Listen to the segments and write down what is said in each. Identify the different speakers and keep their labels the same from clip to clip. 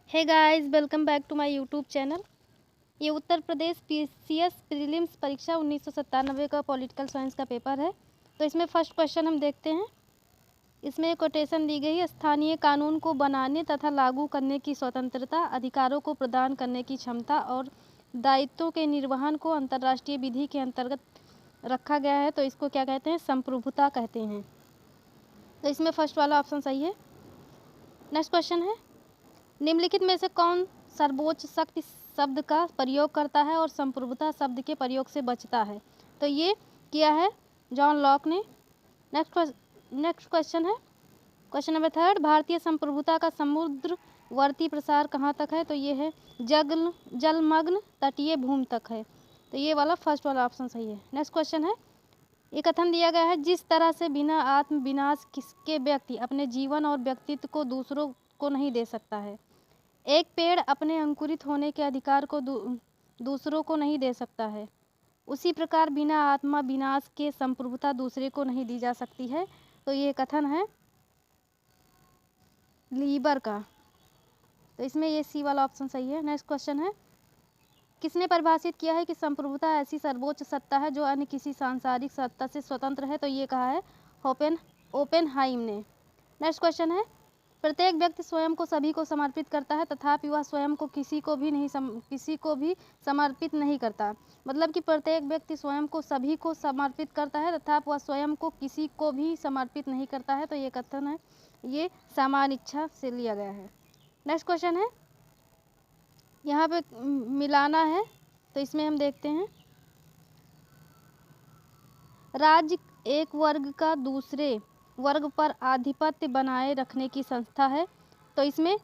Speaker 1: Hey guys, welcome back to my YouTube channel. ये उत्तर प्रदेश PCS prelims परीक्षा 1997 का political science का पेपर है। तो इसमें फर्स्ट क्वेश्चन हम देखते हैं। इसमें कोटेशन दी गई है, स्थानीय कानून को बनाने तथा लागू करने की स्वतंत्रता, अधिकारों को प्रदान करने की क्षमता और दायित्वों के निर्वहन को अंतर्राष्ट्रीय विधि के अंतर्गत रखा गया है। तो इसको क्या कहते हैं? संप्रभुता कहते हैं। तो इसमें फर्स्ट वाला ऑप्शन सही है। नेक्स्ट क्वेश्चन है, निम्नलिखित में से कौन सर्वोच्च शक्ति शब्द का प्रयोग करता है और संप्रभुता शब्द के प्रयोग से बचता है? तो ये किया है जॉन लॉक ने। नेक्स्ट क्वेश्चन है, क्वेश्चन नंबर 3, भारतीय संप्रभुता का समुद्रवर्ती प्रसार कहाँ तक है? तो ये है जलमग्न तटीय भूमि तक है। तो ये वाला फर्स्ट वाला ऑप्शन सही है। नेक्स्ट क्वेश्चन है, ये कथन दिया गया है, जिस तरह से बिना आत्म विनाश किसके व्यक्ति अपने जीवन और व्यक्तित्व को दूसरों को नहीं दे सकता है। एक पेड़ अपने अंकुरित होने के अधिकार को दूसरों को नहीं दे सकता है, उसी प्रकार बिना आत्मा विनाश के संप्रभुता दूसरे को नहीं दी जा सकती है। तो ये कथन है लीबर का। तो इसमें ये सी वाला ऑप्शन सही है। नेक्स्ट क्वेश्चन है, किसने परिभाषित किया है कि संप्रभुता ऐसी सर्वोच्च सत्ता है जो अन्य किसी सांसारिक सत्ता से स्वतंत्र है? तो ये कहा है ओपेनहाइम ने। नेक्स्ट क्वेश्चन है, प्रत्येक व्यक्ति स्वयं को सभी को समर्पित करता है, तथापि वह स्वयं को किसी को भी समर्पित नहीं करता। मतलब कि प्रत्येक व्यक्ति स्वयं को सभी को समर्पित करता है, तथापि वह स्वयं को किसी को भी समर्पित नहीं करता है। तो ये कथन है, ये सामान्य इच्छा से लिया गया है। नेक्स्ट क्वेश्चन है, यहाँ पे मिलाना है, तो इसमें हम देखते हैं, राज्य एक वर्ग का दूसरे वर्ग पर आधिपत्य बनाए रखने की संस्था है। तो इसमें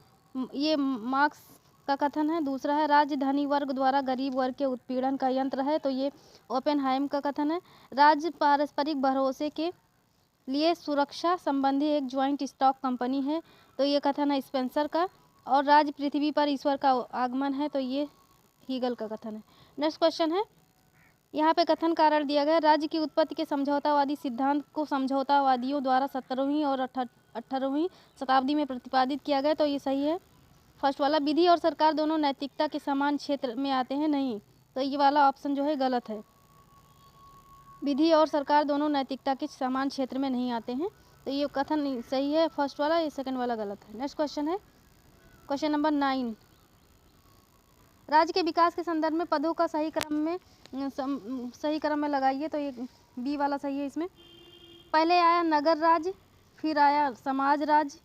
Speaker 1: ये मार्क्स का कथन है। दूसरा है, राज्य धनी वर्ग द्वारा गरीब वर्ग के उत्पीड़न का यंत्र है। तो ये ओपेनहाइम का कथन है। राज्य पारस्परिक भरोसे के लिए सुरक्षा संबंधी एक ज्वाइंट स्टॉक कंपनी है। तो ये कथन है स्पेंसर का। और राज्य पृथ्वी पर ईश्वर का आगमन है। तो ये हीगल का कथन है। नेक्स्ट क्वेश्चन है, यहाँ पे कथन कारण दिया गया, राज्य की उत्पत्ति के समझौतावादी सिद्धांत को समझौतावादियों द्वारा 17वीं और 18वीं शताब्दी में प्रतिपादित किया गया। तो ये सही है फर्स्ट वाला। विधि और सरकार दोनों नैतिकता के समान क्षेत्र में आते हैं? नहीं। तो ये वाला ऑप्शन जो है गलत है। विधि और सरकार दोनों नैतिकता के समान क्षेत्र में नहीं आते हैं। तो ये कथन सही है फर्स्ट वाला, ये सेकंड वाला गलत है। नेक्स्ट क्वेश्चन है, क्वेश्चन नंबर 9, राज्य के विकास के संदर्भ में पदों का सही क्रम में लगाइए। तो ये बी वाला सही है। इसमें पहले आया नगर राज्य, फिर आया समाज राज्य,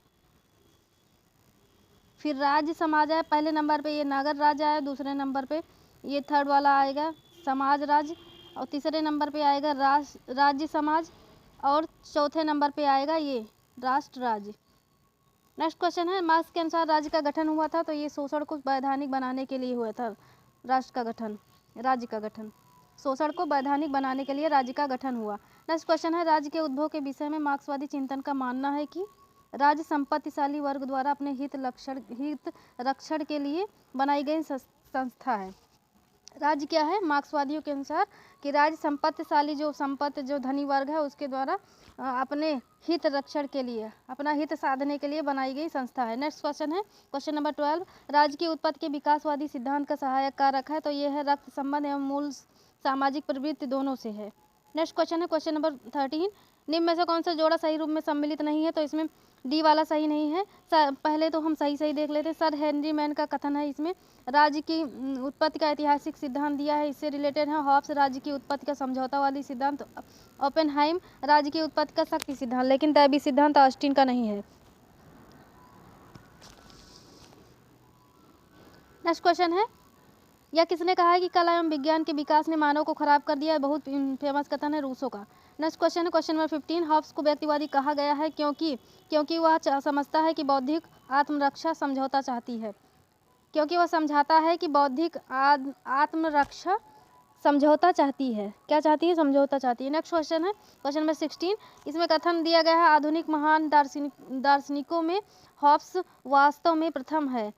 Speaker 1: फिर राज्य समाज आया। पहले नंबर पे ये नगर राज्य आया, दूसरे नंबर पे ये थर्ड वाला आएगा समाज राज्य, और तीसरे नंबर पे आएगा राज्य समाज, और चौथे नंबर पे आएगा ये राष्ट्र राज्य। नेक्स्ट क्वेश्चन है, मार्क्स के अनुसार राज्य का गठन हुआ था? तो ये शोषण को वैधानिक बनाने के लिए हुआ था राज्य का गठन। शोषण को वैधानिक बनाने के लिए राज्य का गठन हुआ। नेक्स्ट क्वेश्चन है, राज्य के उद्भव के विषय में मार्क्सवादी चिंतन का मानना है कि राज्य संपत्तिशाली वर्ग द्वारा अपने हित रक्षण के लिए बनाई गई संस्था है। राज्य क्या है मार्क्सवादियों के अनुसार? कि राज्य संपत्तिशाली जो धनी वर्ग है उसके द्वारा अपने हित रक्षण के लिए, अपना हित साधने के लिए बनाई गई संस्था है। नेक्स्ट क्वेश्चन है, क्वेश्चन नंबर 12, राज्य की उत्पत्ति के विकासवादी सिद्धांत का सहायक कारक है? तो ये है रक्त संबंध एवं मूल सामाजिक प्रवृत्ति दोनों से है। नेक्स्ट क्वेश्चन है, क्वेश्चन नंबर 13, निम्न में से कौन सा जोड़ा सही रूप में सम्मिलित नहीं है? तो इसमें डी वाला सही नहीं है। पहले तो हम सही देख लेते हैं। सर हेनरी मैन का कथन है, इसमें राज्य की उत्पत्ति का ऐतिहासिक सिद्धांत दिया है, इससे रिलेटेड है। हॉब्स राज्य की उत्पत्ति का समझौतावादी सिद्धांत, ओपेनहाइम राज्य की उत्पत्ति का शक्ति सिद्धांत, लेकिन दैवी सिद्धांत ऑस्टिन का नहीं है। नेक्स्ट क्वेश्चन है, यह किसने कहा है कि कला एवं विज्ञान के विकास ने मानव को खराब कर दिया है? बहुत फेमस कथन है रूसो का। नेक्स्ट क्वेश्चन है, क्वेश्चन नंबर 15, हॉब्स को व्यक्तिवादी कहा गया है क्योंकि वह समझता है कि बौद्धिक आत्मरक्षा समझौता चाहती है। क्योंकि वह समझाता है कि बौद्धिक आत्मरक्षा समझौता चाहती है। क्या चाहती है? समझौता चाहती है। नेक्स्ट क्वेश्चन है, क्वेश्चन नंबर 16, इसमें कथन दिया गया है, आधुनिक महान दार्शनिकों में हॉब्स वास्तव में प्रथम है।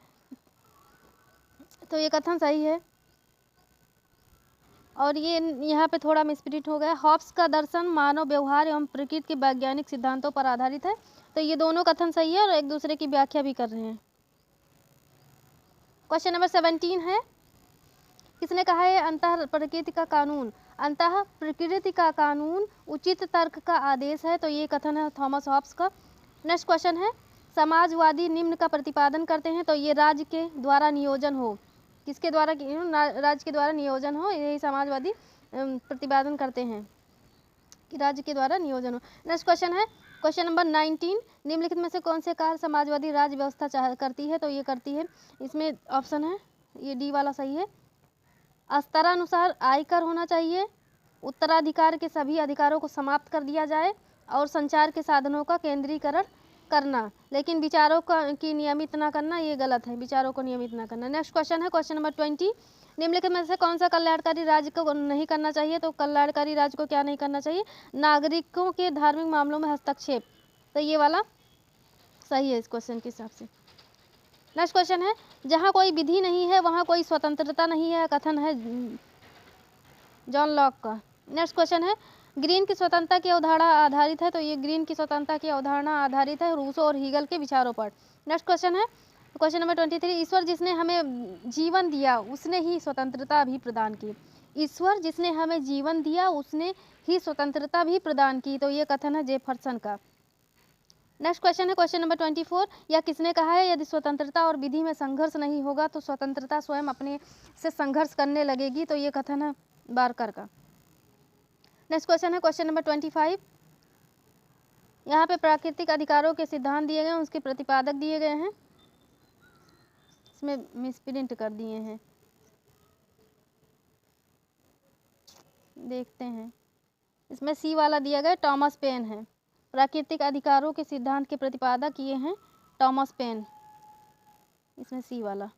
Speaker 1: तो ये कथन सही है, और ये यहाँ पे थोड़ा मिसप्रिंट हो गया। हॉब्स का दर्शन मानव व्यवहार एवं प्रकृति के वैज्ञानिक सिद्धांतों पर आधारित है। तो ये दोनों कथन सही है और एक दूसरे की व्याख्या भी कर रहे हैं। क्वेश्चन नंबर 17 है, किसने कहा है अंतः प्रकृति का कानून, अंतः प्रकृति का कानून उचित तर्क का आदेश है, तो ये कथन है थॉमस हॉब्स का। नेक्स्ट क्वेश्चन है, समाजवादी निम्न का प्रतिपादन करते हैं, तो ये राज्य के द्वारा नियोजन हो, किसके द्वारा, राज्य के द्वारा नियोजन हो, यही समाजवादी प्रतिपादन करते हैं कि राज्य के द्वारा नियोजन हो। नेक्स्ट क्वेश्चन है, क्वेश्चन नंबर 19, निम्नलिखित में से कौन से कार्य समाजवादी राज्य व्यवस्था करती है, तो ये करती है, इसमें ऑप्शन है ये डी वाला सही है। स्तरानुसार आयकर होना चाहिए, उत्तराधिकार के सभी अधिकारों को समाप्त कर दिया जाए, और संचार के साधनों का केंद्रीकरण करना, लेकिन विचारों की नियमित ना करना, ये गलत है, विचारों को नियमित ना करना। नेक्स्ट क्वेश्चन है, क्वेश्चन नंबर 20, निम्नलिखित में से कौन सा कल्याणकारी राज्य को नहीं करना चाहिए, तो कल्याणकारी राज्य को क्या नहीं करना चाहिए, नागरिकों के धार्मिक मामलों में हस्तक्षेप, तो ये वाला सही है इस क्वेश्चन के हिसाब से। नेक्स्ट क्वेश्चन है, जहाँ कोई विधि नहीं है वहाँ कोई स्वतंत्रता नहीं है, कथन है जॉन लॉक का। नेक्स्ट क्वेश्चन है, ग्रीन की स्वतंत्रता की अवधारणा आधारित है, तो ये ग्रीन की स्वतंत्रता की अवधारणा आधारित है रूसो और हीगल के विचारों पर। नेक्स्ट क्वेश्चन है, क्वेश्चन नंबर 23, ईश्वर जिसने हमें जीवन दिया उसने ही स्वतंत्रता भी प्रदान की, ईश्वर जिसने हमें जीवन दिया उसने ही स्वतंत्रता भी प्रदान की, तो ये कथन है जेफरसन का। नेक्स्ट क्वेश्चन है, क्वेश्चन नंबर 24, यह किसने कहा है, यदि स्वतंत्रता और विधि में संघर्ष नहीं होगा तो स्वतंत्रता स्वयं अपने से संघर्ष करने लगेगी, तो ये कथन है बारकर का। नेक्स्ट क्वेश्चन है, क्वेश्चन नंबर 25, यहाँ पे प्राकृतिक अधिकारों के सिद्धांत दिए गए हैं, उसके प्रतिपादक दिए गए हैं, इसमें मिसप्रिंट कर दिए हैं, देखते हैं। इसमें सी वाला दिया गया टॉमस पेन है, प्राकृतिक अधिकारों के सिद्धांत के प्रतिपादक ये हैं टॉमस पेन, इसमें सी वाला।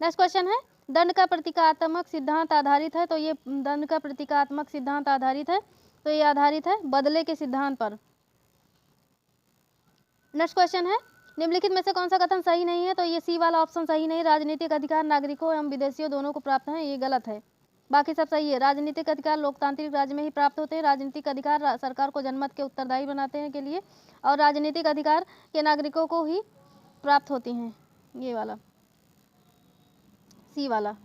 Speaker 1: नेक्स्ट क्वेश्चन है, दंड का प्रतीकात्मक सिद्धांत आधारित है, तो ये दंड का प्रतीकात्मक सिद्धांत आधारित है, तो ये आधारित है बदले के सिद्धांत पर। नेक्स्ट क्वेश्चन है, निम्नलिखित में से कौन सा कथन सही नहीं है, तो ये सी वाला ऑप्शन सही नहीं, राजनीतिक अधिकार नागरिकों एवं विदेशियों दोनों को प्राप्त हैं, ये गलत है, बाकी सब सही है। राजनीतिक अधिकार लोकतांत्रिक राज्य में ही प्राप्त होते हैं, राजनीतिक अधिकार सरकार को जनमत के उत्तरदायी बनाते हैं के लिए, और राजनीतिक अधिकार के नागरिकों को ही प्राप्त होती हैं, ये वाला सी वाला।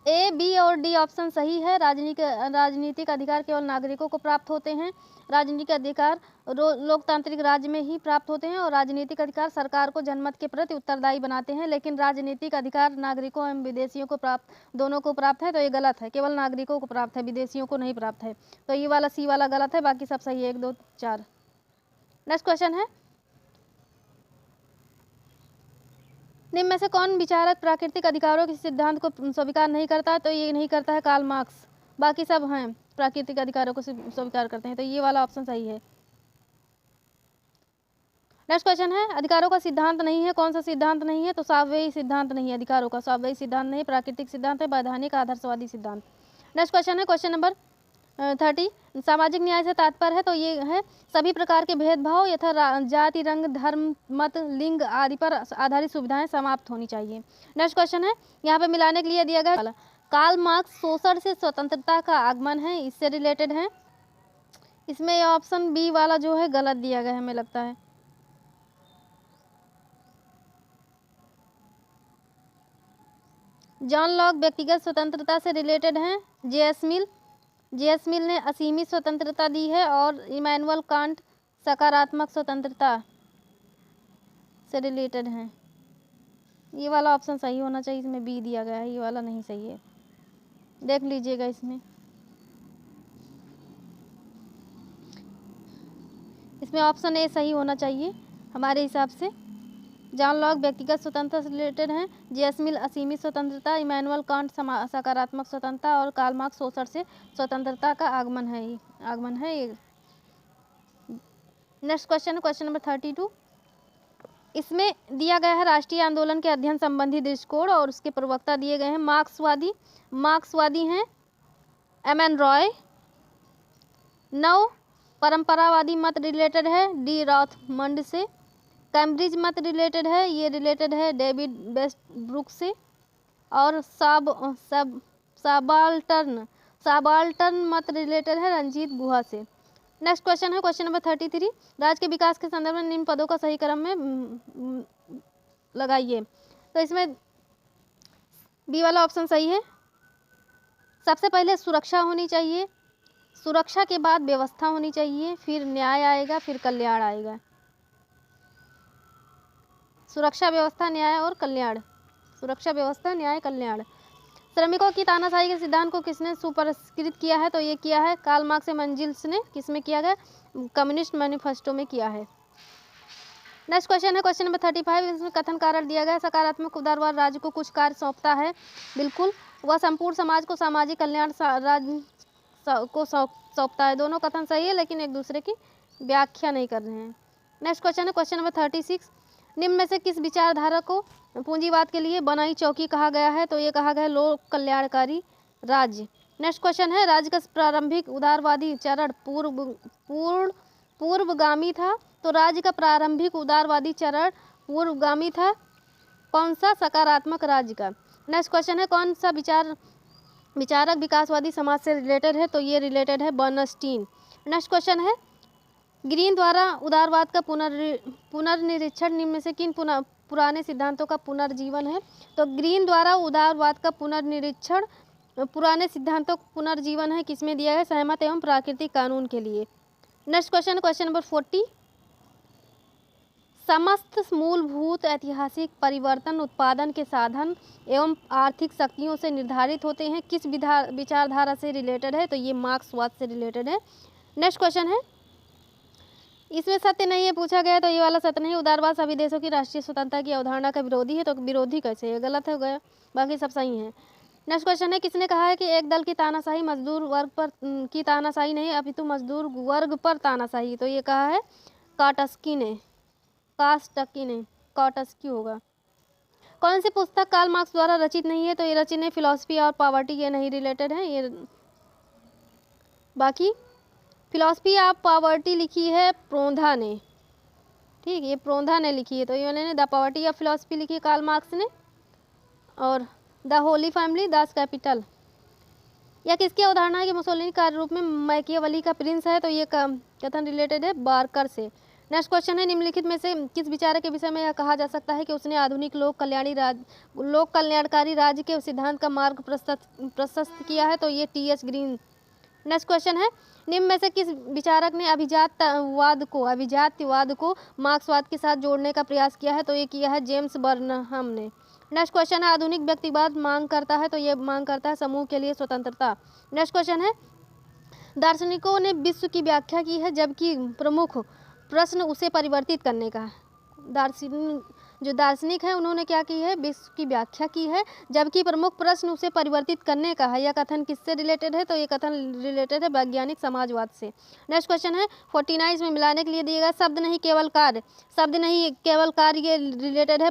Speaker 1: ए, बी और डी ऑप्शन सही है, राजनीतिक अधिकार केवल नागरिकों को प्राप्त होते हैं, राजनीतिक अधिकार लोकतांत्रिक राज्य में ही प्राप्त होते हैं, और राजनीतिक अधिकार सरकार को जनमत के प्रति उत्तरदायी बनाते हैं, लेकिन राजनीतिक अधिकार नागरिकों एवं विदेशियों को प्राप्त, दोनों को प्राप्त है, तो ये गलत है, केवल नागरिकों को प्राप्त है, विदेशियों को नहीं प्राप्त है, तो ये वाला सी वाला गलत है, बाकी सब सही है 1, 2, 4। नेक्स्ट क्वेश्चन है, निम्न में से कौन विचारक प्राकृतिक अधिकारों के सिद्धांत को स्वीकार नहीं करता है, तो ये नहीं करता है कार्ल मार्क्स, बाकी सब हैं प्राकृतिक अधिकारों को स्वीकार करते हैं, तो ये वाला ऑप्शन सही है। नेक्स्ट क्वेश्चन है, अधिकारों का सिद्धांत नहीं है, कौन सा सिद्धांत नहीं है, तो साम्यवादी सिद्धांत नहीं है, अधिकारों का साम्यवादी सिद्धांत नहीं, प्राकृतिक सिद्धांत है, वैधानिक आदर्शवादी सिद्धांत। नेक्स्ट क्वेश्चन है, क्वेश्चन नंबर 30, सामाजिक न्याय से तात्पर्य है, तो ये है सभी प्रकार के भेदभाव यथा जाति, रंग, धर्म, मत, लिंग आदि पर आधारित सुविधाएं समाप्त होनी चाहिए। नेक्स्ट क्वेश्चन है, यहाँ पे मिलाने के लिए दिया गया कार्ल मार्क्स शोषण से स्वतंत्रता का आगमन है, इससे रिलेटेड है, इसमें ऑप्शन बी वाला जो है गलत दिया गया है हमें लगता है। जॉन लॉक व्यक्तिगत स्वतंत्रता से रिलेटेड हैं, जे.एस. मिल ने असीमित स्वतंत्रता दी है, और इमैनुअल कांट सकारात्मक स्वतंत्रता से रिलेटेड हैं, ये वाला ऑप्शन सही होना चाहिए, इसमें बी दिया गया है, ये वाला नहीं सही है, देख लीजिएगा इसमें ऑप्शन ए सही होना चाहिए हमारे हिसाब से। जॉन लॉक व्यक्तिगत स्वतंत्रता से रिलेटेड हैं, जे.एस. मिल असीमित स्वतंत्रता, इमैनुअल कांट सकारात्मक स्वतंत्रता, और कार्ल मार्क्स शोषण से स्वतंत्रता का आगमन है ये। नेक्स्ट क्वेश्चन है, क्वेश्चन नंबर 32, इसमें दिया गया है राष्ट्रीय आंदोलन के अध्ययन संबंधी दृष्टिकोण, और उसके प्रवक्ता दिए गए हैं मार्क्सवादी हैं एम.एन. रॉय। 9, परंपरावादी मत रिलेटेड है डी रॉथमंड से। कैम्ब्रिज मत रिलेटेड है, ये रिलेटेड है डेविड वेस्टब्रुक से। और सबाल्टर्न मत रिलेटेड है रंजीत गुहा से। नेक्स्ट क्वेश्चन है, क्वेश्चन नंबर 33, राज्य के विकास के संदर्भ में निम्न पदों का सही क्रम में लगाइए। तो इसमें बी वाला ऑप्शन सही है। सबसे पहले सुरक्षा होनी चाहिए, सुरक्षा के बाद व्यवस्था होनी चाहिए, फिर न्याय आएगा, फिर कल्याण आएगा। सुरक्षा, व्यवस्था, न्याय और कल्याण। सुरक्षा, व्यवस्था, न्याय, कल्याण। श्रमिकों की तानाशाही के सिद्धांत को किसने सुपरिष्कृत किया है? तो ये किया है कार्ल मार्क्स एंजेल्स ने। किसमें किया गया? कम्युनिस्ट मैनिफेस्टो में किया है। नेक्स्ट क्वेश्चन है क्वेश्चन नंबर 35। इसमें कथन कारण दिया गया सकारात्मक उदारवाद राज्य को कुछ कार्य सौंपता है। बिल्कुल, वह संपूर्ण समाज को सामाजिक कल्याण राज्य को सौंपता है। दोनों कथन सही है, लेकिन एक दूसरे की व्याख्या नहीं कर रहे हैं। नेक्स्ट क्वेश्चन है क्वेश्चन नंबर 36। निम्न में से किस विचारधारा को पूंजीवाद के लिए बनाई चौकी कहा गया है? तो ये कहा गया है लोक कल्याणकारी राज्य। नेक्स्ट क्वेश्चन है राज्य का प्रारंभिक उदारवादी चरण पूर्वगामी था। तो राज्य का प्रारंभिक उदारवादी चरण पूर्वगामी था कौन सा? सकारात्मक राज्य का। नेक्स्ट क्वेश्चन है कौन सा विचारक विकासवादी समाज से रिलेटेड है? तो ये रिलेटेड है बर्नस्टीन। नेक्स्ट क्वेश्चन है ग्रीन द्वारा उदारवाद का पुनर्निरीक्षण निम्न में से किन पुराने सिद्धांतों का पुनर्जीवन है? तो ग्रीन द्वारा उदारवाद का पुनर्निरीक्षण पुराने सिद्धांतों का पुनर्जीवन है। किसमें दिया है? सहमत एवं प्राकृतिक कानून के लिए। Next question question number 40। समस्त मूलभूत ऐतिहासिक परिवर्तन उत्पादन के साधन एवं आर्थिक शक्तियों से निर्धारित होते हैं। किस विचारधारा से रिलेटेड है? तो ये मार्क्सवाद से रिलेटेड है। नेक्स्ट क्वेश्चन है इसमें सत्य नहीं है पूछा गया, तो ये वाला सत्य नहीं। उदारवाद सभी देशों की राष्ट्रीय स्वतंत्रता की अवधारणा का विरोधी है। तो विरोधी कैसे है? गलत हो गया, बाकी सब सही है। नेक्स्ट क्वेश्चन है किसने कहा है कि एक दल की तानाशाही मजदूर वर्ग पर की तानाशाही नहीं अपितु मजदूर वर्ग पर तानाशाही? तो ये कहा है काटस्की ने। काटस्की होगा। कौन सी पुस्तक कार्ल मार्क्स द्वारा रचित नहीं है? तो ये रचित है फिलॉसफी और पॉवर्टी, ये नहीं रिलेटेड है। ये बाकी फिलॉसफी ऑफ पॉवर्टी लिखी है प्रोंधा ने। ठीक, ये प्रोंधा ने लिखी है। तो ये मैंने द पॉवर्टी ऑफ फिलॉसफी लिखी है कार्ल मार्क्स ने। और the Holi family, Das Kapital. या किसकी अवधारणा है कि मुसोलिनी कार्य रूप में मैकियावेली का प्रिंस है? तो ये कथन रिलेटेड है बार्कर से। नेक्स्ट क्वेश्चन है निम्नलिखित में से किस विचारक के विषय में यह कहा जा सकता है कि उसने आधुनिक लोक कल्याणकारी राज्य के सिद्धांत का मार्ग प्रशस्त किया है? तो ये टी.एच. ग्रीन। नेक्स्ट क्वेश्चन है निम्न में से किस विचारक ने अभिजात्यवाद को मार्क्सवाद के साथ जोड़ने का प्रयास किया है? तो ये किया है जेम्स बर्नहम ने। नेक्स्ट क्वेश्चन है आधुनिक व्यक्तिवाद मांग करता है? तो ये मांग करता है समूह के लिए स्वतंत्रता। नेक्स्ट क्वेश्चन है दार्शनिकों ने विश्व की व्याख्या की है जबकि प्रमुख प्रश्न उसे परिवर्तित करने का है। जो दार्शनिक है उन्होंने क्या की है? विश्व की व्याख्या की है जबकि प्रमुख प्रश्न उसे परिवर्तित करने का है। यह कथन किससे रिलेटेड है? तो ये कथन रिलेटेड है वैज्ञानिक समाजवाद से। नेक्स्ट क्वेश्चन है 49 में मिलाने के लिए दिएगा शब्द नहीं केवल कार्य। शब्द नहीं केवल कार्य, ये रिलेटेड है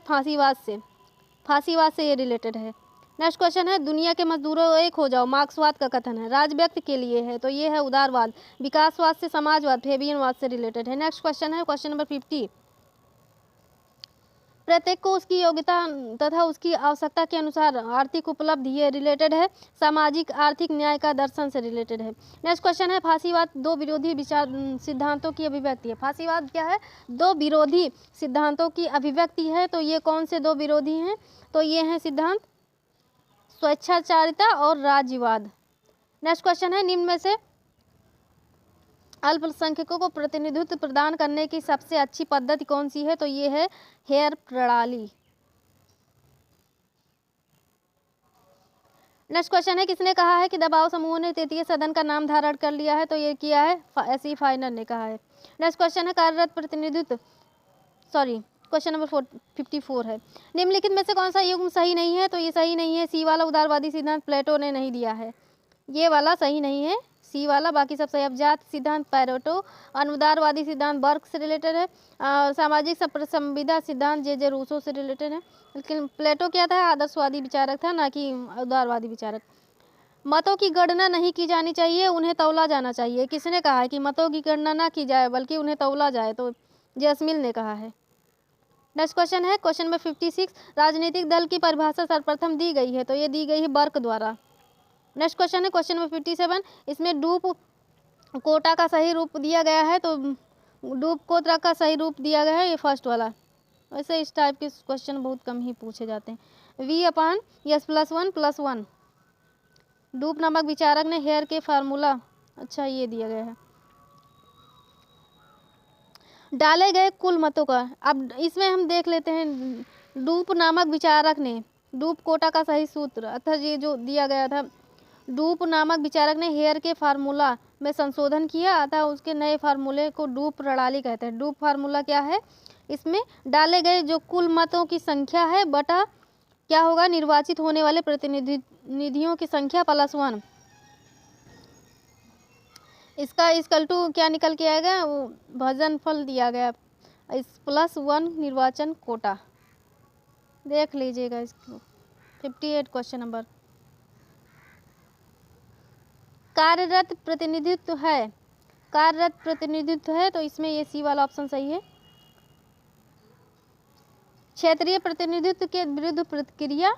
Speaker 1: फांसीवाद से ये रिलेटेड है। नेक्स्ट क्वेश्चन है दुनिया के मजदूरों एक हो जाओ, मार्क्सवाद का कथन है, राज व्यक्ति के लिए है। तो ये है उदारवाद। विकासवाद से समाजवाद, फेबियनवाद से रिलेटेड है। नेक्स्ट क्वेश्चन है क्वेश्चन नंबर 50। प्रत्येक को उसकी योग्यता तथा उसकी आवश्यकता के अनुसार आर्थिक उपलब्धि, ये रिलेटेड है सामाजिक आर्थिक न्याय का दर्शन से रिलेटेड है। नेक्स्ट क्वेश्चन है फांसीवाद दो विरोधी विचार सिद्धांतों की अभिव्यक्ति है। फांसीवाद क्या है? दो विरोधी सिद्धांतों की अभिव्यक्ति है। तो ये कौन से दो विरोधी हैं? तो ये हैं सिद्धांत स्वेच्छाचारिता और राज्यवाद। नेक्स्ट क्वेश्चन है निम्न में से अल्पसंख्यकों को प्रतिनिधित्व प्रदान करने की सबसे अच्छी पद्धति कौन सी है? तो ये है हेयर प्रणाली। नेक्स्ट क्वेश्चन है किसने कहा है कि दबाव समूह ने तृतीय सदन का नाम धारण कर लिया है? तो ये किया है एस.ई. फाइनर ने कहा है। नेक्स्ट क्वेश्चन है कार्यरत प्रतिनिधित्व क्वेश्चन नंबर 54 है निम्नलिखित में से कौन सा युग्म सही नहीं है? तो ये सही नहीं है सी वाला उदारवादी सिद्धांत प्लेटो ने नहीं दिया है, ये वाला सही नहीं है सी वाला। बाकी सब सही। अभिजात सिद्धांत प्लेटो, अनुदारवादी सिद्धांत बर्क से रिलेटेड है, सामाजिक संविदा सिद्धांत जे रूसो से रिलेटेड है। लेकिन प्लेटो क्या था? आदर्शवादी विचारक था, ना कि उदारवादी विचारक। मतों की गणना नहीं की जानी चाहिए, उन्हें तौला जाना चाहिए। किसने कहा है कि मतों की गणना ना की जाए बल्कि उन्हें तौला जाए? तो जेसमिल ने कहा है। नेक्स्ट क्वेश्चन है क्वेश्चन नंबर 56। राजनीतिक दल की परिभाषा सर्वप्रथम दी गई है? तो ये दी गई है बर्क द्वारा। नेक्स्ट क्वेश्चन है क्वेश्चन नंबर 57। इसमें डूप कोटा का सही रूप दिया गया है। तो डूप कोटा का सही रूप दिया गया है ये फर्स्ट वाला। वैसे इस टाइप के क्वेश्चन बहुत कम ही पूछे जाते हैं। V/S+1+1 डूप नामक विचारक ने हेयर के फार्मूला, अच्छा ये दिया गया है। डाले गए कुल मतों का, अब इसमें हम देख लेते हैं डूप नामक विचारक ने, डूप कोटा का सही सूत्र अर्थात ये जो दिया गया था, डूप नामक विचारक ने हेयर के फार्मूला में संशोधन किया अतः उसके नए फार्मूले को डूप प्रणाली कहते हैं। डूप फार्मूला क्या है, इसमें डाले गए जो कुल मतों की संख्या है बटा क्या होगा, निर्वाचित होने वाले प्रतिनिधियों की संख्या +1, इसका इक्वल टू क्या निकल के आएगा, भाजनफल दिया गया इस +1 निर्वाचन कोटा, देख लीजिएगा इसको। 58 क्वेश्चन नंबर, कार्यरत प्रतिनिधित्व है, कार्यरत प्रतिनिधित्व है तो इसमें ये सी वाला ऑप्शन सही है। क्षेत्रीय प्रतिनिधित्व के विरुद्ध प्रतिक्रिया,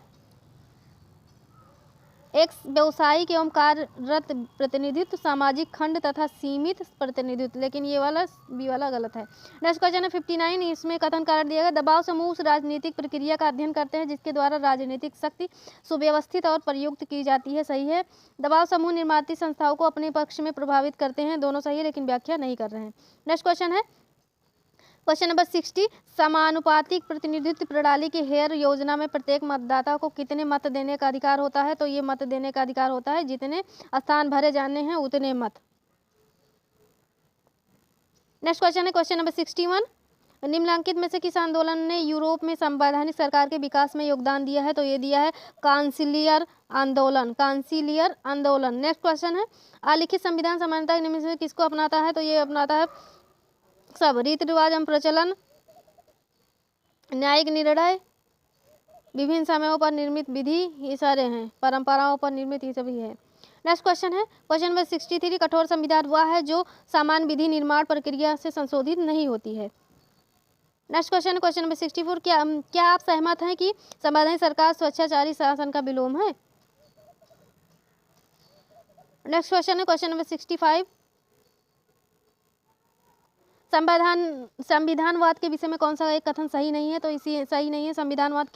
Speaker 1: एक व्यवसायिक एवं कार्यरत प्रतिनिधित्व, सामाजिक खंड तथा सीमित प्रतिनिधित्व, लेकिन ये वाला बी वाला गलत है। नेक्स्ट क्वेश्चन है 59, इसमें कथन कारण दिया गया, दबाव समूह उस राजनीतिक प्रक्रिया का अध्ययन करते हैं जिसके द्वारा राजनीतिक शक्ति सुव्यवस्थित और प्रयुक्त की जाती है, सही है। दबाव समूह निर्माती संस्थाओं को अपने पक्ष में प्रभावित करते हैं, दोनों सही है लेकिन व्याख्या नहीं कर रहे हैं। नेक्स्ट क्वेश्चन है क्वेश्चन नंबर 60, समानुपातिक प्रतिनिधित्व प्रणाली की हेयर योजना में प्रत्येक मतदाता को कितने मत देने का अधिकार होता है, तो ये मत देने का अधिकार होता है जितने स्थान भरे जाने हैं उतने मत। नेक्स्ट क्वेश्चन है क्वेश्चन नंबर 61, निम्नलिखित में से किस आंदोलन ने यूरोप में संवैधानिक सरकार के विकास में योगदान दिया है, तो ये दिया है कांसिलियर आंदोलन, कांसिलियर आंदोलन। नेक्स्ट क्वेश्चन है अलिखित संविधान समानता निम्न में से किसको अपनाता है, तो ये अपनाता है सब, रीति रिवाज एवं प्रचलन, न्यायिक निर्णय, विभिन्न समयों पर निर्मित विधि, ये सारे हैं, परंपराओं पर निर्मित, ये सभी है। नेक्स्ट क्वेश्चन है क्वेश्चन नंबर 63, कठोर संविधान वह है जो सामान्य विधि निर्माण प्रक्रिया से संशोधित नहीं होती है। नेक्स्ट क्वेश्चन है क्वेश्चन नंबर 64, क्या आप सहमत हैं कि संवैधानिक सरकार स्वेच्छाचारी शासन का विलोम है। नेक्स्ट क्वेश्चन है क्वेश्चन नंबर 65, संविधानवाद के विषय में कौन सा एक कथन सही नहीं है, तो इसी सही नहीं है, संविधानवाद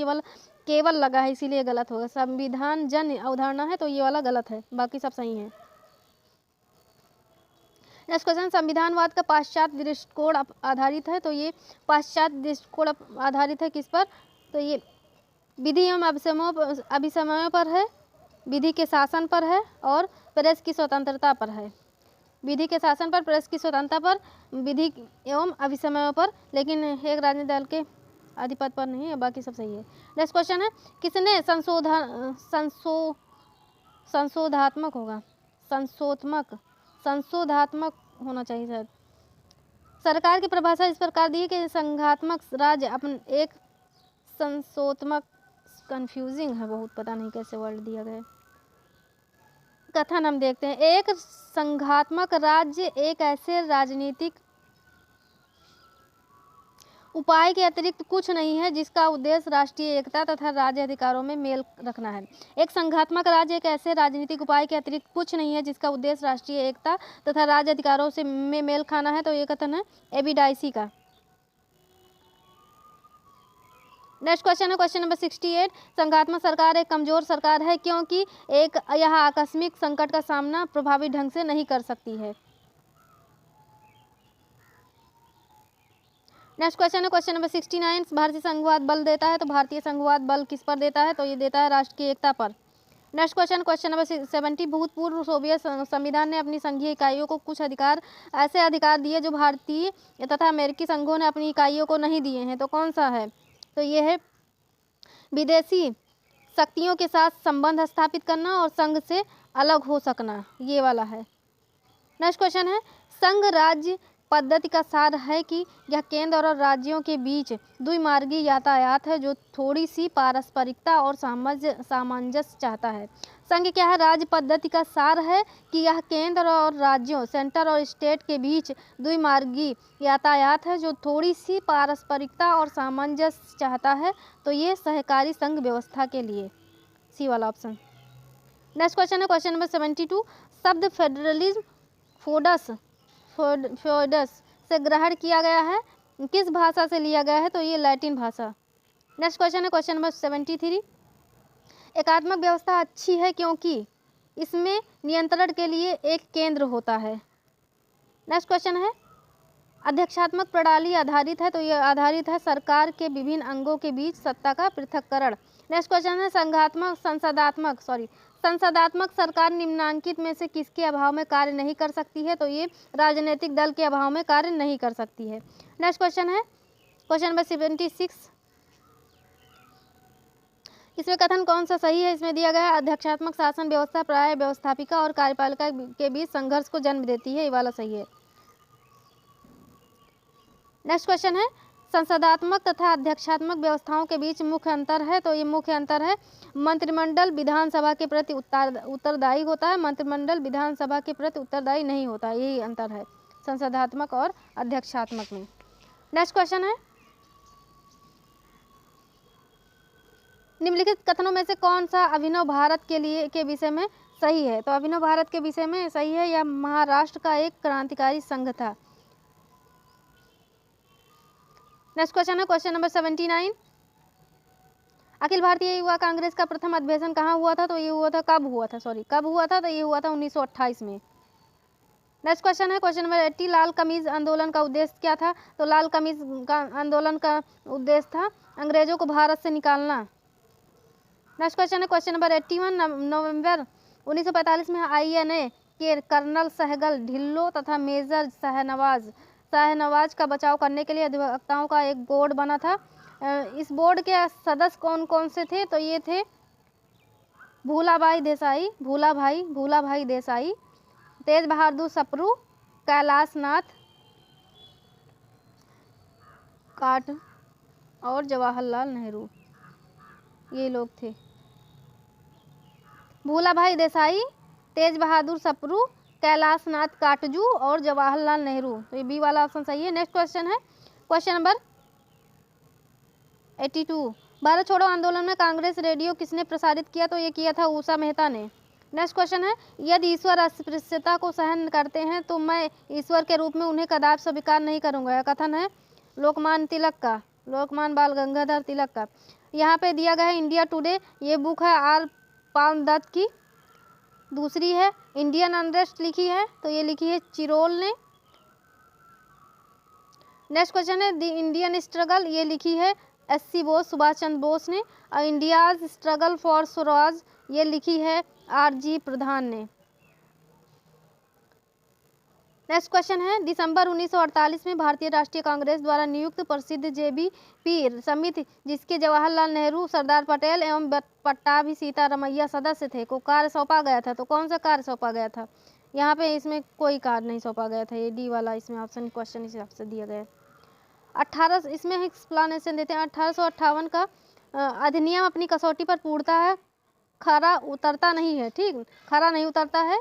Speaker 1: केवल लगा है इसीलिए गलत होगा। संविधान जन अवधारणा है तो ये वाला गलत है, बाकी सब सही है। नेक्स्ट क्वेश्चन, संविधानवाद का पाश्चात्य दृष्टिकोण आधारित है, तो ये पाश्चात्य दृष्टिकोण आधारित है किस पर, तो ये विधि एवं अभिसमयों पर है, विधि के शासन पर है और प्रेस की स्वतंत्रता पर है। विधि के शासन पर, प्रेस की स्वतंत्रता पर, विधि एवं अभिसमयों पर, लेकिन एक राजनीतिक दल के आधिपत्य पर नहीं है, बाकी सब सही है। नेक्स्ट क्वेश्चन है किसने संशोधात्मक होगा, संशोधात्मक होना चाहिए शायद, सरकार की परिभाषा इस प्रकार दी है कि संघात्मक राज्य अपन एक संशोधात्मक, कंफ्यूजिंग है बहुत, पता नहीं कैसे वर्ड दिया गया है। कथन हम देखते हैं, एक संघात्मक राज्य एक ऐसे राजनीतिक उपाय के अतिरिक्त कुछ नहीं है जिसका उद्देश्य राष्ट्रीय एकता तथा राज्य अधिकारों में मेल रखना है। एक संघात्मक राज्य एक ऐसे राजनीतिक उपाय के अतिरिक्त कुछ नहीं है जिसका उद्देश्य राष्ट्रीय एकता तथा राज्य अधिकारों से में मेल खाना है, तो ये कथन है एबिडाइसी का। नेक्स्ट क्वेश्चन है क्वेश्चन नंबर 68, संघात्मक सरकार एक कमजोर सरकार है क्योंकि यह आकस्मिक संकट का सामना प्रभावी ढंग से नहीं कर सकती है। नेक्स्ट क्वेश्चन है क्वेश्चन नंबर 69, भारतीय संघवाद बल देता है, तो भारतीय संघवाद बल किस पर देता है, तो ये देता है राष्ट्र की एकता पर। नेक्स्ट क्वेश्चन क्वेश्चन नंबर 70, भूतपूर्व सोवियत संविधान ने अपनी संघीय इकाइयों को कुछ ऐसे अधिकार दिए जो भारतीय तथा अमेरिकी संघों ने अपनी इकाइयों को नहीं दिए हैं, तो कौन सा है, तो ये है विदेशी शक्तियों के साथ संबंध स्थापित करना और संघ से अलग हो सकना, ये वाला है। नेक्स्ट क्वेश्चन है संघ राज्य पद्धति का सार है कि यह केंद्र और राज्यों के बीच द्विमार्गी यातायात है जो थोड़ी सी पारस्परिकता और सामंजस्य चाहता है। संघ क्या है, राज्य पद्धति का सार है कि यह केंद्र और राज्यों, सेंटर और स्टेट के बीच द्विमार्गी यातायात है जो थोड़ी सी पारस्परिकता और सामंजस्य चाहता है, तो ये सहकारी संघ व्यवस्था के लिए, सी वाला ऑप्शन। नेक्स्ट क्वेश्चन है क्वेश्चन नंबर 72, शब्द फेडरलिज्म फोडस से ग्रहण किया गया है, किस भाषा से लिया गया है? तो ये लैटिन भाषा। नेक्स्ट क्वेश्चन है क्वेश्चन नंबर 73। एकात्मक व्यवस्था अच्छी है क्योंकि इसमें नियंत्रण के लिए एक केंद्र होता है। नेक्स्ट क्वेश्चन है अध्यक्षात्मक प्रणाली आधारित है, तो ये आधारित है सरकार के विभिन्न अंगों के बीच सत्ता का पृथक्करण। नेक्स्ट क्वेश्चन है संसदात्मक सरकार निम्नांकित में से किसके अभाव में कार्य नहीं कर सकती है? तो ये राजनीतिक दल के अभाव में कार्य नहीं कर सकती है। नेक्स्ट क्वेश्चन है क्वेश्चन नंबर 76। इसमें कथन कौन सा सही है? इसमें दिया गया है अध्यक्षात्मक शासन व्यवस्था प्राय व्यवस्थापिका और कार्यपालिका के बीच संघर्ष को जन्म देती है, ये वाला सही है। नेक्स्ट क्वेश्चन है संसदात्मक तथा अध्यक्षात्मक व्यवस्थाओं के बीच मुख्य अंतर है, तो ये मुख्य अंतर है मंत्रिमंडल विधानसभा के प्रति उत्तरदायी होता है, मंत्रिमंडल विधानसभा के प्रति उत्तरदायी नहीं होता, यही अंतर है संसदात्मक और अध्यक्षात्मक में। नेक्स्ट क्वेश्चन है निम्नलिखित कथनों में से कौन सा अभिनव भारत के विषय में सही है? तो अभिनव भारत के विषय में सही है, यह महाराष्ट्र का एक क्रांतिकारी संघ था। नेक्स्ट क्वेश्चन है क्वेश्चन नंबर 79। अखिल भारतीय युवा कांग्रेस का प्रथम अधिवेशन कहाँ हुआ था? तो ये हुआ था कब हुआ था? तो ये हुआ था 1928 में। नेक्स्ट क्वेश्चन है क्वेश्चन नंबर 80। लाल कमीज आंदोलन का उद्देश्य क्या था? तो लाल कमीज का आंदोलन का उद्देश्य था अंग्रेजों को भारत से निकालना। नेक्स्ट क्वेश्चन है क्वेश्चन नंबर 81। नवंबर 1945 में INA के कर्नल सहगल ढिल्लो तथा मेजर शाहनवाज का बचाव करने के लिए अधिवक्ताओं का एक बोर्ड बना था। इस बोर्ड के सदस्य कौन कौन से थे? तो ये थे भूला भाई देसाई, तेज बहादुर सप्रू, कैलाश नाथ काट और जवाहरलाल नेहरू, ये लोग थे। भूला भाई देसाई, तेज बहादुर सप्रू, कैलाश नाथ काटजू और जवाहरलाल नेहरू, तो ये बी वाला ऑप्शन सही है। नेक्स्ट क्वेश्चन है क्वेश्चन नंबर 82। भारत छोड़ो आंदोलन में कांग्रेस रेडियो किसने प्रसारित किया? तो ये किया था उषा मेहता ने। नेक्स्ट क्वेश्चन है यदि ईश्वर अस्पृश्यता को सहन करते हैं तो मैं ईश्वर के रूप में उन्हें कदापि स्वीकार नहीं करूंगा, यह कथन है लोकमान्य बाल गंगाधर तिलक का। यहाँ पे दिया गया है इंडिया टुडे, ये बुक है R पामदत्त की। दूसरी है इंडियन अनरेस्ट लिखी है, तो ये लिखी है चिरोल ने। नेक्स्ट क्वेश्चन है द इंडियन स्ट्रगल, ये लिखी है SC बोस सुभाष चंद्र बोस ने। और इंडियाज स्ट्रगल फॉर स्वराज, ये लिखी है RG प्रधान ने। नेक्स्ट क्वेश्चन है दिसंबर 1948 में भारतीय राष्ट्रीय कांग्रेस द्वारा नियुक्त प्रसिद्ध JBP समिति जिसके जवाहरलाल नेहरू, सरदार पटेल एवं पट्टाभी सीतारमैया सदस्य थे को कार्य सौंपा गया था, तो कौन सा कार्य सौंपा गया था? यहाँ पे इसमें कोई कार्य नहीं सौंपा गया था, ये डी वाला इसमें ऑप्शन क्वेश्चन इस हिसाब से दिया गया है। 18 इसमें एक्सप्लेनेशन देते हैं। 1858 का अधिनियम अपनी कसौटी पर पूर्णतः खरा उतरता नहीं है, ठीक, खरा नहीं उतरता है।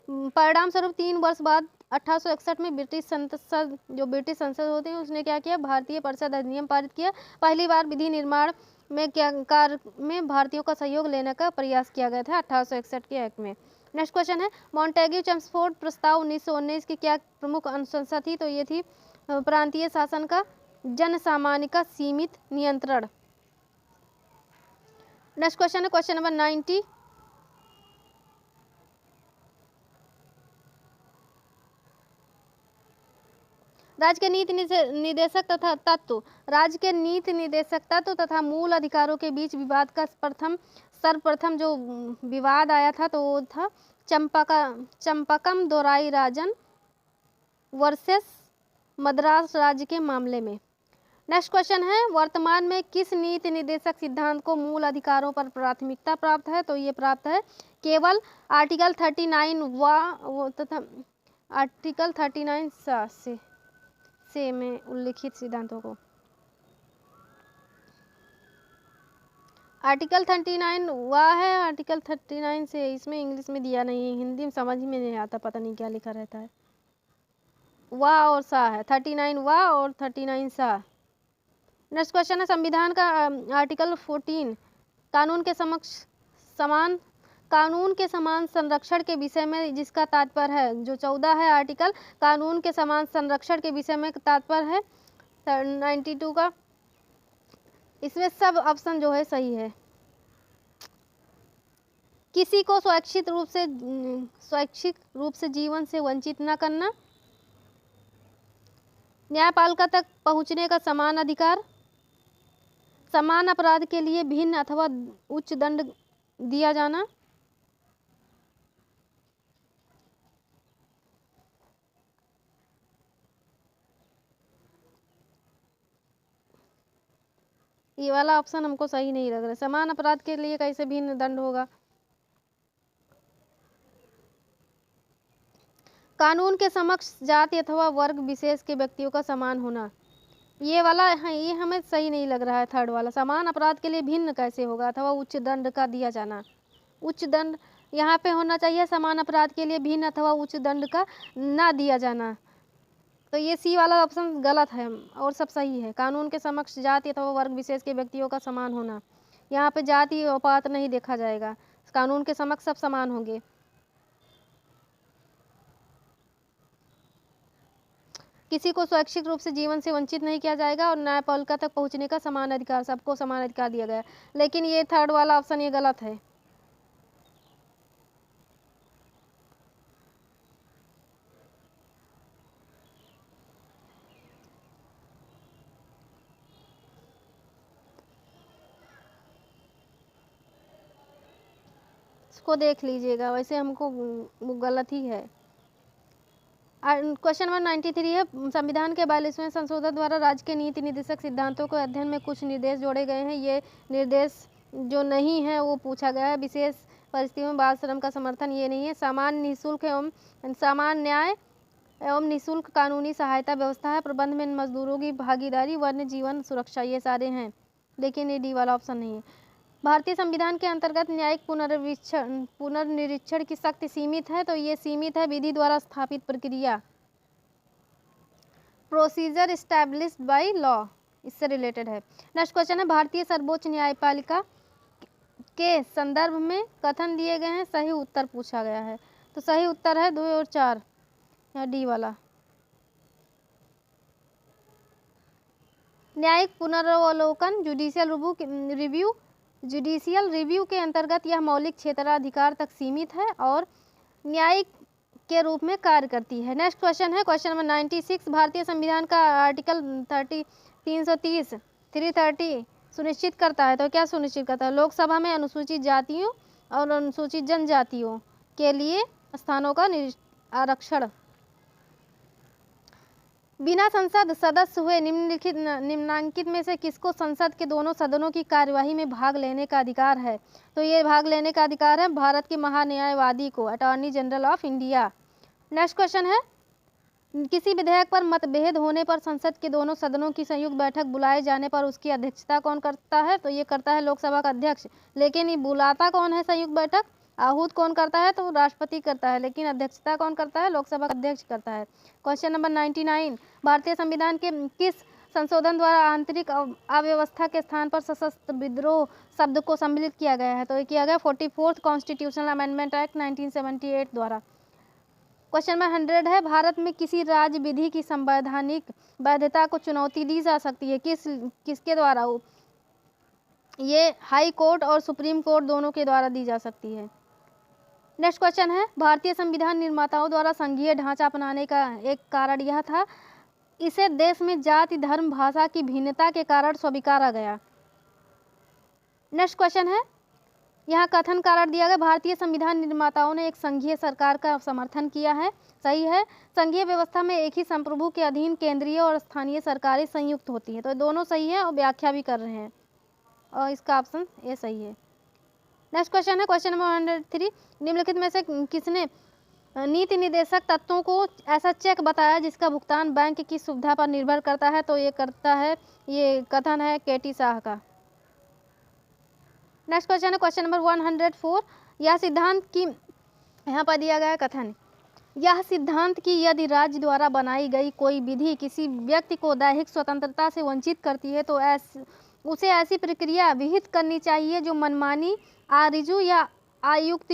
Speaker 1: परिणाम स्वरूप 3 वर्ष बाद 1861 में ब्रिटिश संसद होती है उसने क्या किया? भारतीय परिषद अधिनियम पारित किया। पहली बार विधि निर्माण में कार्य में भारतीयों का सहयोग लेने का प्रयास किया गया था 1861 के एक्ट में। नेक्स्ट क्वेश्चन है मॉन्टेग्यू चेम्सफोर्ड प्रस्ताव 1919 की क्या प्रमुख अनुशंसा थी? तो ये थी प्रांतीय शासन का जन सामान्य का सीमित नियंत्रण। नेक्स्ट क्वेश्चन है क्वेश्चन नंबर 90। राज्य के नीति निर्देशक तत्व तथा मूल अधिकारों के बीच विवाद का सर्वप्रथम जो विवाद आया था तो वो था चंपकम दोराई राजन वर्सेस मद्रास राज्य के मामले में। नेक्स्ट क्वेश्चन है वर्तमान में किस नीति निर्देशक सिद्धांत को मूल अधिकारों पर प्राथमिकता प्राप्त है? तो ये प्राप्त है केवल आर्टिकल 39 तथा आर्टिकल 39 से में उल्लिखित सिद्धांतों को। आर्टिकल 39 वह है, आर्टिकल 39 से इसमें इंग्लिश में दिया नहीं है, हिंदी में समझ में नहीं आता, पता नहीं क्या लिखा रहता है। वाह और सा है, 39 वाह और 39 सा। नेक्स्ट क्वेश्चन है संविधान का आर्टिकल 14 कानून के समान संरक्षण के विषय में जिसका तात्पर्य है, जो 14 है आर्टिकल कानून के समान संरक्षण के विषय में तात्पर्य है 92 का। इसमें सब ऑप्शन जो है सही है। किसी को स्वैच्छिक रूप से जीवन से वंचित न करना, न्यायपालिका तक पहुंचने का समान अधिकार, समान अपराध के लिए भिन्न अथवा उच्च दंड दिया जाना, ये वाला ऑप्शन हमको सही नहीं लग रहा। समान अपराध के लिए कैसे भिन्न दंड होगा। कानून के समक्ष जाति अथवा वर्ग विशेष के व्यक्तियों का समान होना, ये वाला है, ये हमें सही नहीं लग रहा है। थर्ड वाला समान अपराध के लिए भिन्न कैसे होगा अथवा उच्च दंड का दिया जाना। उच्च दंड यहाँ पे होना चाहिए, समान अपराध के लिए भिन्न अथवा उच्च दंड का ना दिया जाना। तो ये सी वाला ऑप्शन गलत है और सब सही है। कानून के समक्ष जाति अथवा वर्ग विशेष के व्यक्तियों का समान होना, यहाँ पे जाति और पात नहीं देखा जाएगा, कानून के समक्ष सब समान होंगे। किसी को स्वैच्छिक रूप से जीवन से वंचित नहीं किया जाएगा और न्यायपालिका तक पहुंचने का समान अधिकार, सबको समान अधिकार दिया गया। लेकिन ये थर्ड वाला ऑप्शन ये गलत है। इसको देख लीजिएगा, वैसे हमको वो गलत ही है। क्वेश्चन नंबर 93 है, संविधान के 42वें संशोधन द्वारा राज्य के नीति निर्देशक सिद्धांतों के अध्ययन में कुछ निर्देश जोड़े गए हैं। ये निर्देश जो नहीं है वो पूछा गया है। विशेष परिस्थितियों में बाल श्रम का समर्थन, ये नहीं है। समान निःशुल्क एवं समान न्याय एवं निःशुल्क कानूनी सहायता व्यवस्था है। प्रबंध में मजदूरों की भागीदारी, वन्य जीवन सुरक्षा, ये सारे हैं। लेकिन ये डी वाला ऑप्शन नहीं है। भारतीय संविधान के अंतर्गत न्यायिक पुनर्निरीक्षण की शक्ति सीमित है, तो ये सीमित है। विधि द्वारा स्थापित प्रक्रिया, प्रोसीजर एस्टैब्लिश्ड बाय लॉ, इससे रिलेटेड है। नेक्स्ट क्वेश्चन है, भारतीय सर्वोच्च न्यायपालिका के संदर्भ में कथन दिए गए हैं, सही उत्तर पूछा गया है। तो सही उत्तर है 2 और 4, या डी वाला। न्यायिक पुनरावलोकन, जुडिशियल रिव्यू के अंतर्गत यह मौलिक क्षेत्राधिकार तक सीमित है और न्यायिक के रूप में कार्य करती है। नेक्स्ट क्वेश्चन है, क्वेश्चन नंबर 96, भारतीय संविधान का आर्टिकल 330 सुनिश्चित करता है, तो क्या सुनिश्चित करता है? लोकसभा में अनुसूचित जातियों और अनुसूचित जनजातियों के लिए स्थानों का आरक्षण। बिना संसद सदस्य हुए निम्नांकित में से किसको संसद के दोनों सदनों की कार्यवाही में भाग लेने का अधिकार है? तो ये भाग लेने का अधिकार है भारत के महान्यायवादी को, attorney general of India. Next question है, किसी विधेयक पर मतभेद होने पर संसद के दोनों सदनों की संयुक्त बैठक बुलाए जाने पर उसकी अध्यक्षता कौन करता है? तो ये करता है लोकसभा का अध्यक्ष। लेकिन ये बुलाता कौन है संयुक्त बैठक? आहूत कौन करता है? तो राष्ट्रपति करता है। लेकिन अध्यक्षता कौन करता है? लोकसभा का अध्यक्ष करता है। क्वेश्चन नंबर 99, भारतीय संविधान के किस संशोधन द्वारा आंतरिक अव्यवस्था के स्थान पर सशस्त्र विद्रोह शब्द को सम्मिलित किया गया है? तो ये किया गया 44th कॉन्स्टिट्यूशनल अमेंडमेंट एक्ट 1978 द्वारा। क्वेश्चन नंबर 100 है, भारत में किसी राज्य विधि की संवैधानिक वैधता को चुनौती दी जा सकती है, किसके द्वारा? ये हाई कोर्ट और सुप्रीम कोर्ट दोनों के द्वारा दी जा सकती है। नेक्स्ट क्वेश्चन है, भारतीय संविधान निर्माताओं द्वारा संघीय ढांचा अपनाने का एक कारण यह था, इसे देश में जाति, धर्म, भाषा की भिन्नता के कारण स्वीकारा गया। नेक्स्ट क्वेश्चन है, यहाँ कथन कारण दिया गया, भारतीय संविधान निर्माताओं ने एक संघीय सरकार का समर्थन किया है। सही है। संघीय व्यवस्था में एक ही संप्रभु के अधीन केंद्रीय और स्थानीय सरकारें संयुक्त होती हैं, तो दोनों सही है और व्याख्या भी कर रहे हैं, और इसका ऑप्शन ये सही है। नेक्स्ट क्वेश्चन है, क्वेश्चन नंबर 103, निम्नलिखित में से किसने नीति निर्देशक तत्वों को ऐसा चेक बताया जिसका भुगतान बैंक की सुविधा पर निर्भर करता है? तो ये करता है, ये कथन है केटी शाह का। नेक्स्ट क्वेश्चन है, क्वेश्चन नंबर 104, यह सिद्धांत की, यहाँ पर दिया गया कथन, यह सिद्धांत कि यदि राज्य द्वारा बनाई गई कोई विधि किसी व्यक्ति को दैहिक स्वतंत्रता से वंचित करती है तो उसे ऐसी प्रक्रिया विहित करनी चाहिए जो मनमानी, आरजू या आयुक्त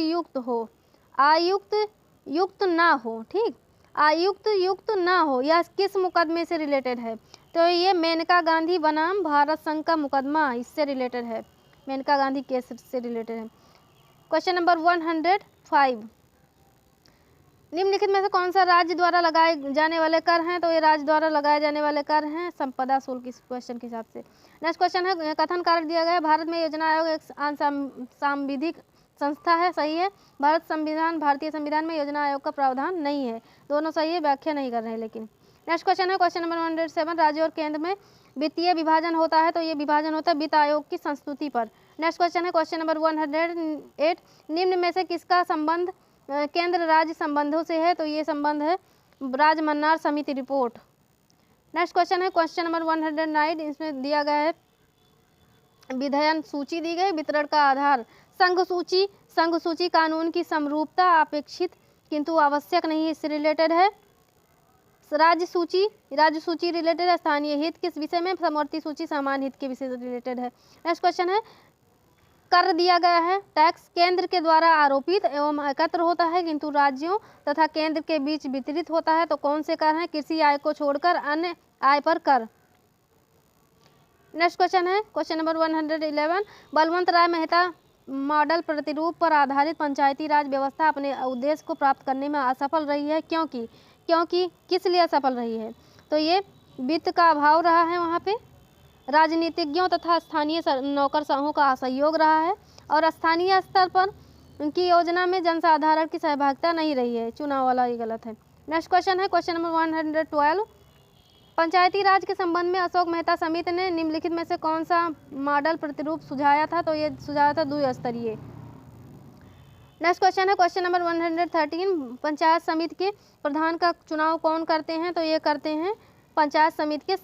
Speaker 1: युक्त ना हो। ठीक, आयुक्त युक्त ना हो। यह किस मुकदमे से रिलेटेड है? तो ये मेनका गांधी बनाम भारत संघ का मुकदमा इससे रिलेटेड है, मेनका गांधी केस से रिलेटेड है। क्वेश्चन नंबर 105, निम्नलिखित में से कौन सा राज्य द्वारा लगाए जाने वाले कर हैं? तो ये राज्य द्वारा लगाए जाने वाले कर हैं संपदा शुल्क इस क्वेश्चन के हिसाब से। नेक्स्ट क्वेश्चन है, कथन कारक दिया गया है, भारत में योजना आयोग एक सांविधिक संस्था है, सही है। भारतीय संविधान में योजना आयोग का प्रावधान नहीं है, दोनों सही है, व्याख्या नहीं कर रहे हैं लेकिन। नेक्स्ट क्वेश्चन है, क्वेश्चन नंबर 107, राज्य और केंद्र में वित्तीय विभाजन होता है, तो ये विभाजन होता है वित्त आयोग की संस्तुति पर। नेक्स्ट क्वेश्चन है, क्वेश्चन नंबर 108, निम्न में से किसका संबंध केंद्र राज्य संबंधों से है? तो ये संबंध है राजमन्नार समिति रिपोर्ट। नेक्स्ट क्वेश्चन है, क्वेश्चन नंबर 109, इसमें दिया गया है विधेयन सूची दी गई, वितरण का आधार संघ सूची कानून की समरूपता अपेक्षित किंतु आवश्यक नहीं, इससे रिलेटेड है। राज्य सूची रिलेटेड है, स्थानीय हित किस विषय में? समवर्ती सूची सामान्य हित के विषय से रिलेटेड है। नेक्स्ट क्वेश्चन है, कर दिया गया है, टैक्स केंद्र के द्वारा आरोपित एवं एकत्र होता है किंतु राज्यों तथा केंद्र के बीच वितरित होता है, तो कौन से कर हैं? कृषि आय को छोड़कर अन्य आय पर कर। नेक्स्ट क्वेश्चन है, क्वेश्चन नंबर 111, बलवंत राय मेहता मॉडल प्रतिरूप पर आधारित पंचायती राज व्यवस्था अपने उद्देश्य को प्राप्त करने में असफल रही है, क्योंकि किस लिए असफल रही है? तो ये वित्त का अभाव रहा है, वहाँ पे राजनीतिज्ञों तथा स्थानीय नौकरशाहों का असहयोग रहा है, और स्थानीय स्तर पर उनकी योजना में जनसाधारण की सहभागिता नहीं रही है, चुनाव वाला ये गलत है। नेक्स्ट क्वेश्चन है, क्वेश्चन नंबर 112, पंचायती राज के संबंध में अशोक मेहता समिति ने निम्नलिखित में से कौन सा मॉडल प्रतिरूप सुझाया था? तो ये सुझाया था द्विस्तरीय। नेक्स्ट क्वेश्चन है, क्वेश्चन नंबर 113, पंचायत समिति के प्रधान का चुनाव कौन करते हैं? तो ये करते हैं पंचायत समिति के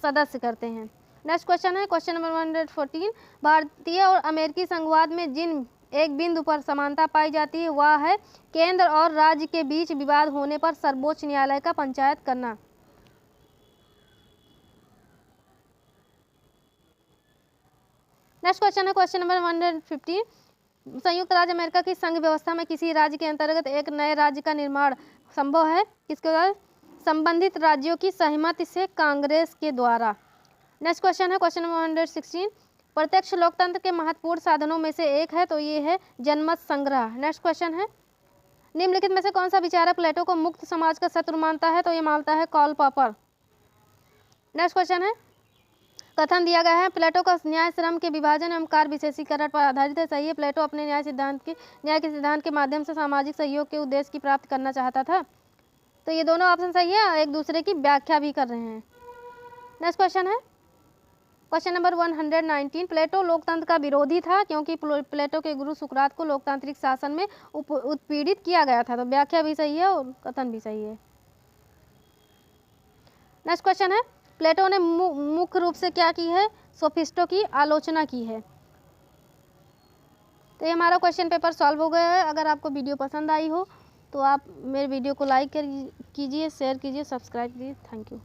Speaker 1: सदस्य करते हैं। नेक्स्ट क्वेश्चन है, क्वेश्चन नंबर 114, भारतीय और अमेरिकी संघवाद में जिन एक बिंदु पर समानता पाई जाती है वह है केंद्र और राज्य के बीच विवाद होने पर सर्वोच्च न्यायालय का पंचायत करना। नेक्स्ट क्वेश्चन है, क्वेश्चन नंबर 115, संयुक्त राज्य अमेरिका की संघ व्यवस्था में किसी राज्य के अंतर्गत एक नए राज्य का निर्माण संभव है? किसके द्वारा? संबंधित राज्यों की सहमति से कांग्रेस के द्वारा। नेक्स्ट क्वेश्चन है, क्वेश्चन नंबर 116, प्रत्यक्ष लोकतंत्र के महत्वपूर्ण साधनों में से एक है, तो ये है जनमत संग्रह। नेक्स्ट क्वेश्चन है, निम्नलिखित में से कौन सा विचारक प्लेटो को मुक्त समाज का शत्रु मानता है? तो ये मानता है कार्ल पॉपर। नेक्स्ट क्वेश्चन है, कथन दिया गया है, प्लेटो का न्याय श्रम के विभाजन एवं कार्य विशेषीकरण पर आधारित है, सही है। प्लेटो अपने न्याय के सिद्धांत के माध्यम से सामाजिक सहयोग के उद्देश्य की प्राप्ति करना चाहता था, तो ये दोनों ऑप्शन सही है, एक दूसरे की व्याख्या भी कर रहे हैं। नेक्स्ट क्वेश्चन है, क्वेश्चन नंबर 119, प्लेटो लोकतंत्र का विरोधी था क्योंकि प्लेटो के गुरु सुकरात को लोकतांत्रिक शासन में उत्पीड़ित किया गया था, तो व्याख्या भी सही है और कथन भी सही है। नेक्स्ट क्वेश्चन है, प्लेटो ने मुख्य रूप से क्या की है? सोफिस्टों की आलोचना की है। तो ये हमारा क्वेश्चन पेपर सॉल्व हो गया है। अगर आपको वीडियो पसंद आई हो तो आप मेरे वीडियो को लाइक कीजिए, शेयर कीजिए, सब्सक्राइब कीजिए। Thank you.